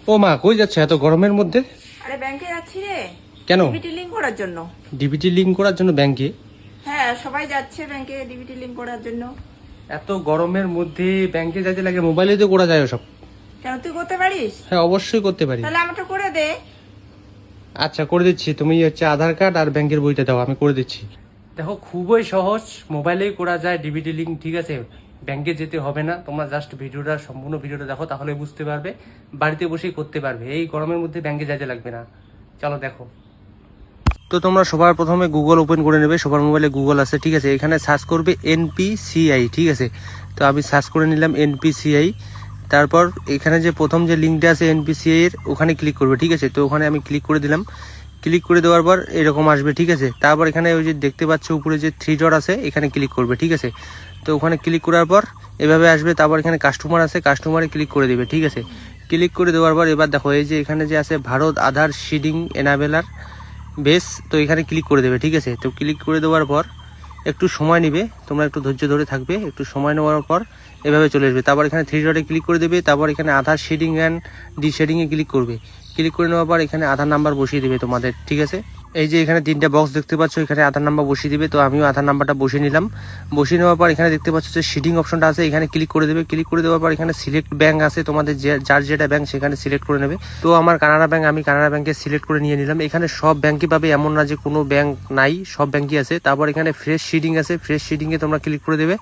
ও মা, কই যাচ্ছে এত গরমের মধ্যে? আরে ব্যাংকে যাচ্ছি রে। কেন? ডিবিটি লিংক করার জন্য। ডিবিটি লিংক করার জন্য ব্যাংকে? হ্যাঁ, সবাই যাচ্ছে ব্যাংকে ডিবিটি লিংক করার জন্য। এত গরমের মধ্যে ব্যাংকে যাইতে লাগে? মোবাইলে তো করা যায় সব। কেন, তুই করতে পারিস? হ্যাঁ, অবশ্যই করতে পারি। তাহলে আমারটা করে দে। আচ্ছা, করে দিচ্ছি। তুমি হচ্ছে আধার কার্ড আর ব্যাংকের বইটা দাও, আমি করে দিচ্ছি। দেখো, খুবই সহজ, মোবাইলেই করা যায় ডিবিটি লিংক, ঠিক আছে? ব্যাংকে যেতে হবে না। তোমরা জাস্ট ভিডিওটা, সম্পূর্ণ ভিডিওটা দেখো, তাহলে বুঝতে পারবে। বাড়িতে বসেই করতে পারবে, এই গরমের মধ্যে ব্যাংকে যাইতে লাগবে না। চলো দেখো। তো তোমরা সবার প্রথমে গুগল ওপেন করে নেবে। সবার মোবাইলে গুগল আছে, ঠিক আছে? এখানে সার্চ করবে NPCI, ঠিক আছে? তো আমি সার্চ করে নিলাম NPCI। তারপর এখানে যে প্রথম যে লিঙ্কটা আছে NPCI এর, ওখানে ক্লিক করবে, ঠিক আছে? তো ওখানে আমি ক্লিক করে দিলাম। ক্লিক করে দেওয়ার পর এরকম আসবে, ঠিক আছে? তারপর এখানে ওই যে দেখতে পাচ্ছ উপরে যে 3 ডট আছে, এখানে ক্লিক করবে, ঠিক আছে? তো ওখানে ক্লিক করার পর এভাবে আসবে। তারপর এখানে কাস্টমার আছে, কাস্টমারে ক্লিক করে দেবে, ঠিক আছে? ক্লিক করে দেওয়ার পর এবার দেখো, এই যে এখানে যে আছে ভারত আধার সিডিং এনাবেলার বেস, তো এখানে ক্লিক করে দেবে, ঠিক আছে? তো ক্লিক করে দেওয়ার পর একটু সময় নেবে, তোমরা একটু ধৈর্য ধরে থাকবে। একটু সময় নেওয়ার পর এভাবে চলে আসবে। তারপর এখানে 3 ডটে ক্লিক করে দেবে। তারপর এখানে আধার শেডিং অ্যান্ড ডিশেডিংয়ে ক্লিক করবে। ক্লিক করে নেওয়ার পর এখানে আধার নাম্বার বসিয়ে দেবে তোমাদের, ঠিক আছে? এই যে এখানে 3টা বক্স দেখতে পাচ্ছ, এখানে আধার নাম্বার বসিয়ে দিবে। তো আমিও আধার নাম্বারটা বসিয়ে নিলাম। বসিয়ে নেওয়ার পর এখানে দেখতে পাচ্ছ যে শিডিং অপশনটা আছে, এখানে ক্লিক করে দেবে। ক্লিক করে দেওয়ার পর এখানে সিলেক্ট ব্যাংক আছে, তোমাদের যার যেটা ব্যাংক সেখানে সিলেক্ট করে নেবে। তো আমার কানাড়া ব্যাংক, আমি কানাড়া ব্যাংকে সিলেক্ট করে নিয়ে নিলাম। এখানে সব ব্যাংকই পাবে, এমন না যে কোনো ব্যাংক নাই, সব ব্যাংকই আছে। তারপর এখানে ফ্রেশ শিডিং আছে, ফ্রেশ শিডিংয়ে তোমরা ক্লিক করে দেবে।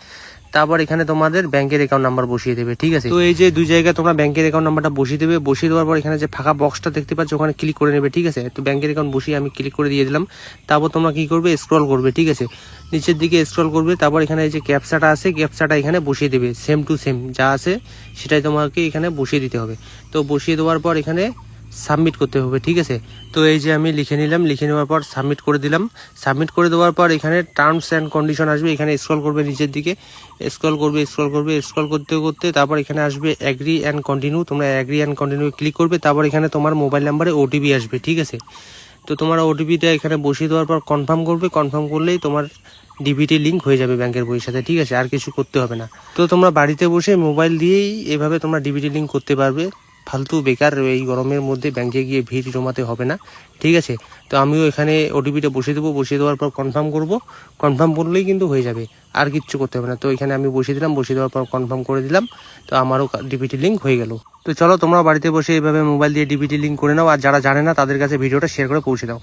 তারপর এখানে তোমাদের ব্যাংকের অ্যাকাউন্ট নাম্বার বসিয়ে দেবে, ঠিক আছে? তো এই যে দুই জায়গায় তোমরা ব্যাংকের অ্যাকাউন্ট নাম্বারটা বসিয়ে দেবে। বসিয়ে দেওয়ার পর এখানে যে ফাঁকা বক্সটা দেখতে পাচ্ছ, ওখানে ক্লিক করে নেবে, ঠিক আছে? তো ব্যাংকের অ্যাকাউন্ট বসিয়ে আমি ক্লিক করে দিয়ে দিলাম। তারপর তোমরা কি করবে, স্ক্রল করবে, ঠিক আছে? নিচের দিকে স্ক্রল করবে। তারপর এখানে এই যে ক্যাপচাটা আছে, ক্যাপচাটা এখানে বসিয়ে দেবে। সেম টু সেম যা আছে সেটাই তোমাকে এখানে বসিয়ে দিতে হবে। তো বসিয়ে দেওয়ার পর এখানে সাবমিট করতে হবে, ঠিক আছে? তো এই যে আমি লিখে নিলাম, লিখে নেওয়ার পর সাবমিট করে দিলাম। সাবমিট করে দেওয়ার পর এখানে টার্মস অ্যান্ড কন্ডিশন আসবে, এখানে স্ক্রল করবে নিচের দিকে, স্ক্রল করবে, স্ক্রল করবে, স্ক্রল করতে করতে তারপর এখানে আসবে অ্যাগ্রি অ্যান্ড কন্টিনিউ। তোমরা অ্যাগ্রি অ্যান্ড কন্টিনিউ ক্লিক করবে। তারপর এখানে তোমার মোবাইল নাম্বারে ওটিপি আসবে, ঠিক আছে? তো তোমার ওটিপিটা এখানে বসিয়ে দেওয়ার পর কনফার্ম করবে। কনফার্ম করলেই তোমার ডিবিটি লিঙ্ক হয়ে যাবে ব্যাংকের বইয়ের সাথে, ঠিক আছে? আর কিছু করতে হবে না। তো তোমরা বাড়িতে বসে মোবাইল দিয়েই এভাবে তোমরা ডিবিটি লিঙ্ক করতে পারবে। ফালতু বেকার এই গরমের মধ্যে ব্যাংকে গিয়ে ভিড় জমাতে হবে না, ঠিক আছে? তো আমিও এখানে ওটিপিটা বসিয়ে দেবো। বসিয়ে দেওয়ার পর কনফার্ম করব। কনফার্ম করলেই কিন্তু হয়ে যাবে, আর কিচ্ছু করতে হবে না। তো এখানে আমি বসিয়ে দিলাম, বসিয়ে দেওয়ার পর কনফার্ম করে দিলাম। তো আমারও ডিবিটি লিঙ্ক হয়ে গেল। তো চলো, তোমরা বাড়িতে বসে এইভাবে মোবাইল দিয়ে ডিবিটি লিঙ্ক করে নাও। আর যারা জানে না তাদের কাছে ভিডিওটা শেয়ার করে পৌঁছে দাও।